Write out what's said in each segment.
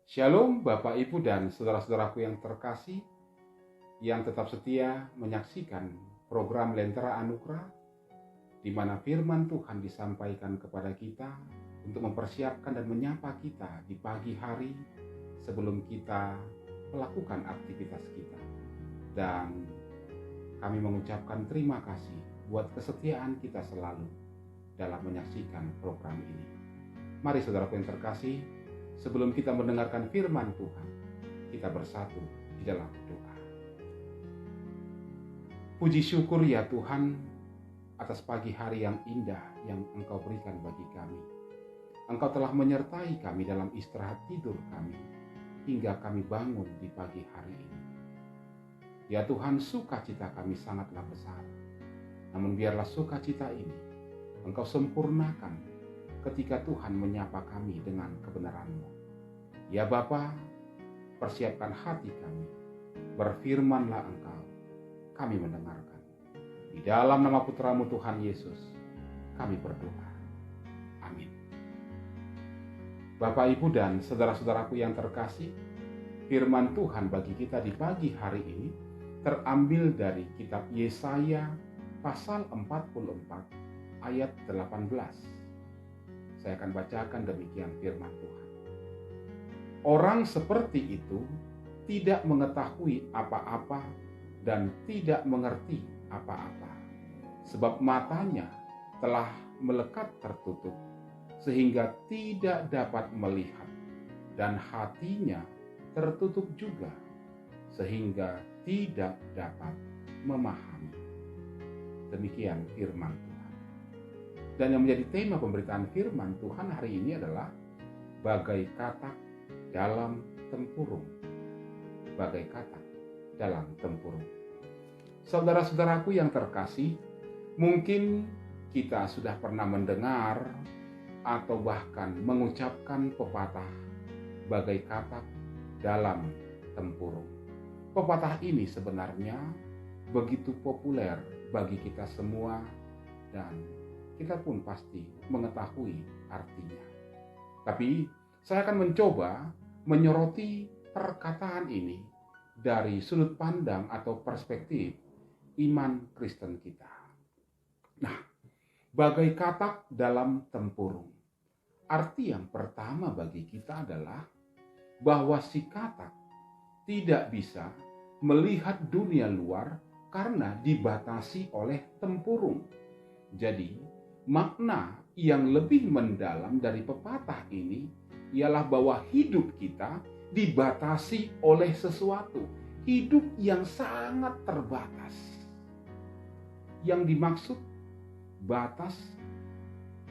Shalom Bapak Ibu dan saudara-saudaraku yang terkasih, yang tetap setia menyaksikan program Lentera Anugerah, di mana firman Tuhan disampaikan kepada kita untuk mempersiapkan dan menyapa kita di pagi hari sebelum kita melakukan aktivitas kita. Dan kami mengucapkan terima kasih buat kesetiaan kita selalu dalam menyaksikan program ini. Mari saudaraku yang terkasih, sebelum kita mendengarkan firman Tuhan, kita bersatu di dalam doa. Puji syukur ya Tuhan atas pagi hari yang indah yang Engkau berikan bagi kami. Engkau telah menyertai kami dalam istirahat tidur kami hingga kami bangun di pagi hari ini. Ya Tuhan, sukacita kami sangatlah besar. Namun biarlah sukacita ini Engkau sempurnakan ketika Tuhan menyapa kami dengan kebenaran-Mu. Ya Bapa, persiapkan hati kami, berfirmanlah Engkau, kami mendengarkan. Di dalam nama Putra-Mu Tuhan Yesus, kami berdoa. Amin. Bapak, Ibu, dan saudara-saudaraku yang terkasih, firman Tuhan bagi kita di pagi hari ini terambil dari kitab Yesaya pasal 44 ayat 18. Saya akan bacakan demikian firman Tuhan. Orang seperti itu tidak mengetahui apa-apa dan tidak mengerti apa-apa, sebab matanya telah melekat tertutup sehingga tidak dapat melihat, dan hatinya tertutup juga sehingga tidak dapat memahami. Demikian firman Tuhan. Dan yang menjadi tema pemberitaan firman Tuhan hari ini adalah bagai katak dalam tempurung. Bagai katak dalam tempurung. Saudara-saudaraku yang terkasih, mungkin kita sudah pernah mendengar atau bahkan mengucapkan pepatah bagai katak dalam tempurung. Pepatah ini sebenarnya begitu populer bagi kita semua dan kita pun pasti mengetahui artinya. Tapi saya akan mencoba menyoroti perkataan ini dari sudut pandang atau perspektif iman Kristen kita. Nah, bagai katak dalam tempurung. Arti yang pertama bagi kita adalah bahwa si katak tidak bisa melihat dunia luar karena dibatasi oleh tempurung. Jadi, makna yang lebih mendalam dari pepatah ini ialah bahwa hidup kita dibatasi oleh sesuatu. Hidup yang sangat terbatas. Yang dimaksud batas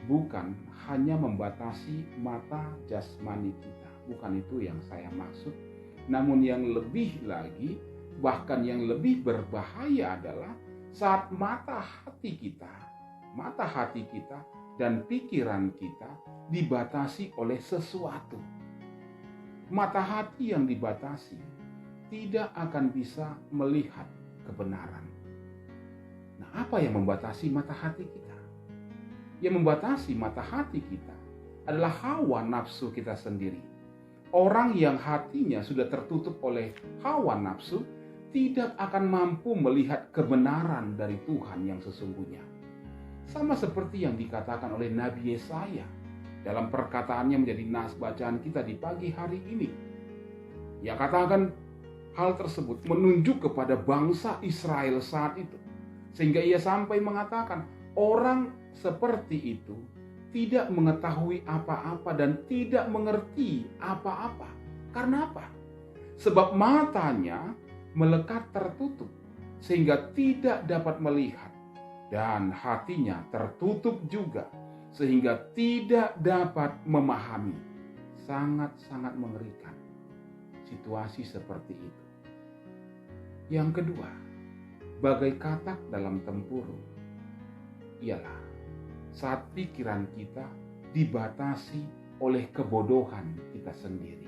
bukan hanya membatasi mata jasmani kita. Bukan itu yang saya maksud. Namun yang lebih lagi, bahkan yang lebih berbahaya adalah saat mata hati kita dan pikiran kita dibatasi oleh sesuatu. Mata hati yang dibatasi tidak akan bisa melihat kebenaran. Nah, apa yang membatasi mata hati kita? Yang membatasi mata hati kita adalah hawa nafsu kita sendiri. Orang yang hatinya sudah tertutup oleh hawa nafsu tidak akan mampu melihat kebenaran dari Tuhan yang sesungguhnya. Sama seperti yang dikatakan oleh Nabi Yesaya dalam perkataannya menjadi nas bacaan kita di pagi hari ini. Ia katakan hal tersebut menunjuk kepada bangsa Israel saat itu. Sehingga ia sampai mengatakan orang seperti itu tidak mengetahui apa-apa dan tidak mengerti apa-apa. Karena apa? Sebab matanya melekat tertutup sehingga tidak dapat melihat. Dan hatinya tertutup juga sehingga tidak dapat memahami. Sangat-sangat mengerikan situasi seperti itu. Yang kedua, bagai katak dalam tempurung ialah saat pikiran kita dibatasi oleh kebodohan kita sendiri.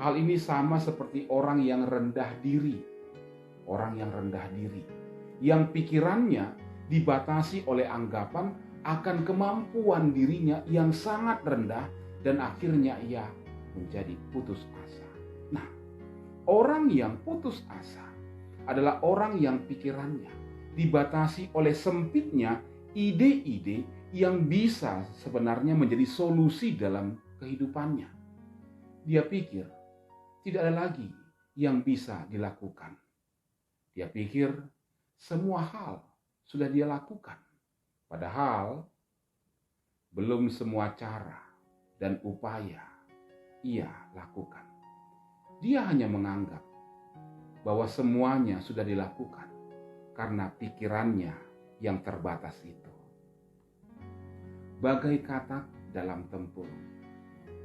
Hal ini sama seperti orang yang rendah diri. Orang yang rendah diri yang pikirannya dibatasi oleh anggapan akan kemampuan dirinya yang sangat rendah dan akhirnya ia menjadi putus asa. Nah, orang yang putus asa adalah orang yang pikirannya dibatasi oleh sempitnya ide-ide yang bisa sebenarnya menjadi solusi dalam kehidupannya. Dia pikir tidak ada lagi yang bisa dilakukan. Dia pikir semua hal sudah dia lakukan. Padahal belum semua cara dan upaya ia lakukan. Dia hanya menganggap bahwa semuanya sudah dilakukan karena pikirannya yang terbatas itu. Bagai katak dalam tempurung,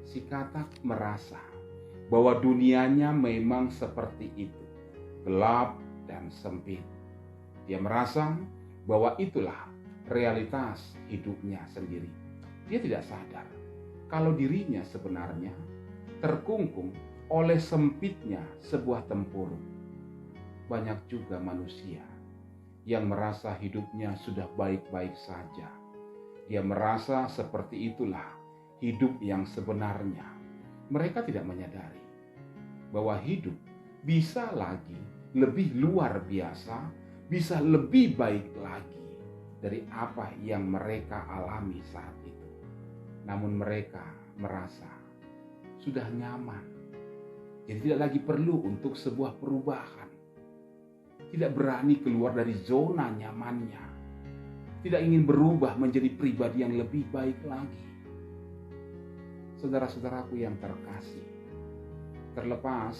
si katak merasa bahwa dunianya memang seperti itu, gelap dan sempit. Dia merasa bahwa itulah realitas hidupnya sendiri. Dia tidak sadar kalau dirinya sebenarnya terkungkung oleh sempitnya sebuah tempurung. Banyak juga manusia yang merasa hidupnya sudah baik-baik saja. Dia merasa seperti itulah hidup yang sebenarnya. Mereka tidak menyadari bahwa hidup bisa lagi lebih luar biasa, bisa lebih baik lagi dari apa yang mereka alami saat itu. Namun mereka merasa sudah nyaman. Jadi tidak lagi perlu untuk sebuah perubahan. Tidak berani keluar dari zona nyamannya. Tidak ingin berubah menjadi pribadi yang lebih baik lagi. Saudara-saudaraku yang terkasih, terlepas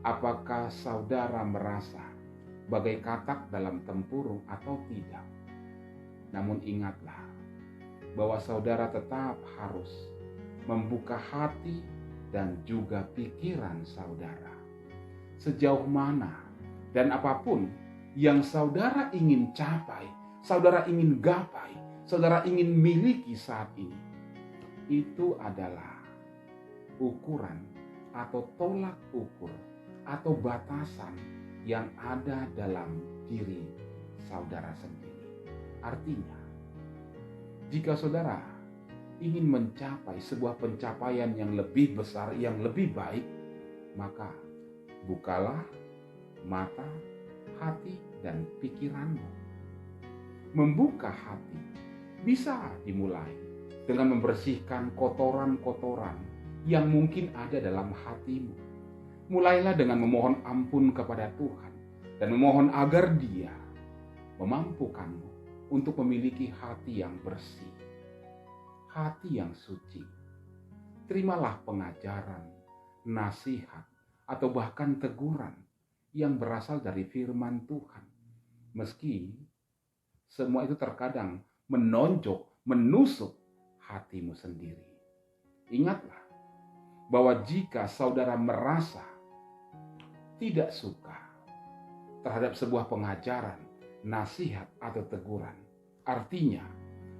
apakah saudara merasa bagai katak dalam tempurung atau tidak, namun ingatlah bahwa saudara tetap harus membuka hati dan juga pikiran saudara. Sejauh mana dan apapun yang saudara ingin capai, saudara ingin gapai, saudara ingin miliki saat ini, itu adalah ukuran atau tolak ukur atau batasan yang ada dalam diri saudara sendiri. Artinya, jika saudara ingin mencapai sebuah pencapaian yang lebih besar, yang lebih baik, maka bukalah mata, hati, dan pikiranmu. Membuka hati bisa dimulai dengan membersihkan kotoran-kotoran yang mungkin ada dalam hatimu. Mulailah dengan memohon ampun kepada Tuhan dan memohon agar Dia memampukanmu untuk memiliki hati yang bersih, hati yang suci. Terimalah pengajaran, nasihat, atau bahkan teguran yang berasal dari firman Tuhan. Meski semua itu terkadang menonjok, menusuk hatimu sendiri. Ingatlah bahwa jika saudara merasa tidak suka terhadap sebuah pengajaran, nasihat, atau teguran, artinya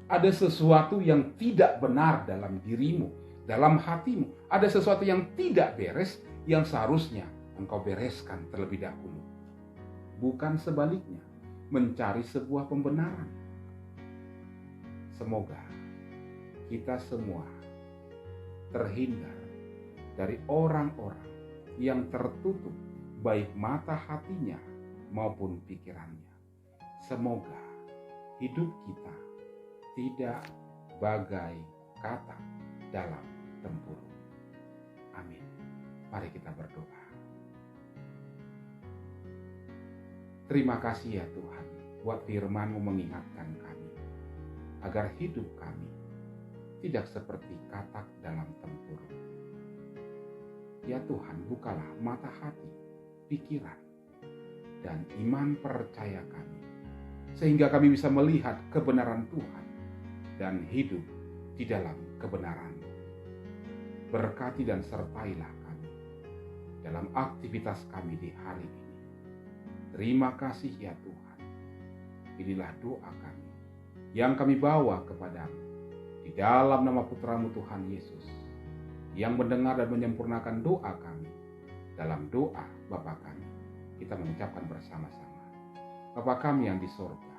ada sesuatu yang tidak benar dalam dirimu, dalam hatimu. Ada sesuatu yang tidak beres yang seharusnya engkau bereskan terlebih dahulu. Bukan sebaliknya, mencari sebuah pembenaran. Semoga kita semua terhindar dari orang-orang yang tertutup baik mata hatinya maupun pikirannya. Semoga hidup kita tidak bagai katak dalam tempurung. Amin. Mari kita berdoa. Terima kasih ya Tuhan, buat firman-Mu mengingatkan kami, agar hidup kami tidak seperti katak dalam tempurung. Ya Tuhan, bukalah mata hati, pikiran, dan iman percaya kami, sehingga kami bisa melihat kebenaran Tuhan dan hidup di dalam kebenaran-Mu. Berkati dan sertailah kami dalam aktivitas kami di hari ini. Terima kasih ya Tuhan. Inilah doa kami yang kami bawa kepadamu di dalam nama Putra-Mu Tuhan Yesus, yang mendengar dan menyempurnakan doa kami. Dalam doa Bapa kami, kita mengucapkan bersama-sama. Bapa kami yang di sorga,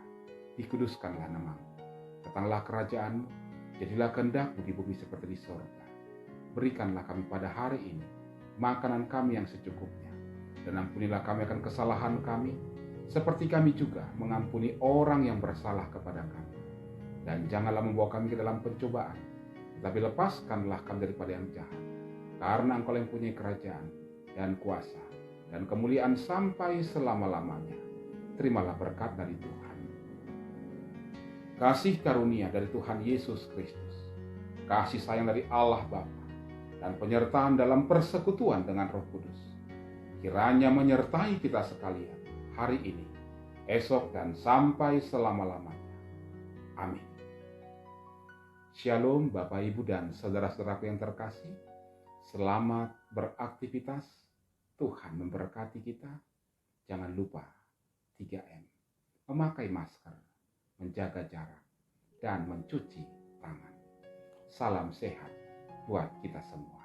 dikuduskanlah nama-Mu. Datanglah kerajaan-Mu, jadilah kehendak-Mu di bumi seperti di sorga. berikanlah kami pada hari ini makanan kami yang secukupnya. Dan ampunilah kami akan kesalahan kami, seperti kami juga mengampuni orang yang bersalah kepada kami. Dan janganlah membawa kami ke dalam pencobaan, tetapi lepaskanlah kami daripada yang jahat. Karena Engkau yang punya kerajaan dan kuasa dan kemuliaan sampai selama-lamanya. Terimalah berkat dari Tuhan. Kasih karunia dari Tuhan Yesus Kristus, kasih sayang dari Allah Bapa, dan penyertaan dalam persekutuan dengan Roh Kudus, kiranya menyertai kita sekalian hari ini, esok, dan sampai selama-lamanya. Amin. Shalom Bapak, Ibu, dan saudara-saudaraku yang terkasih. Selamat beraktivitas. Tuhan memberkati kita. Jangan lupa 3M. Memakai masker, menjaga jarak, dan mencuci tangan. Salam sehat buat kita semua.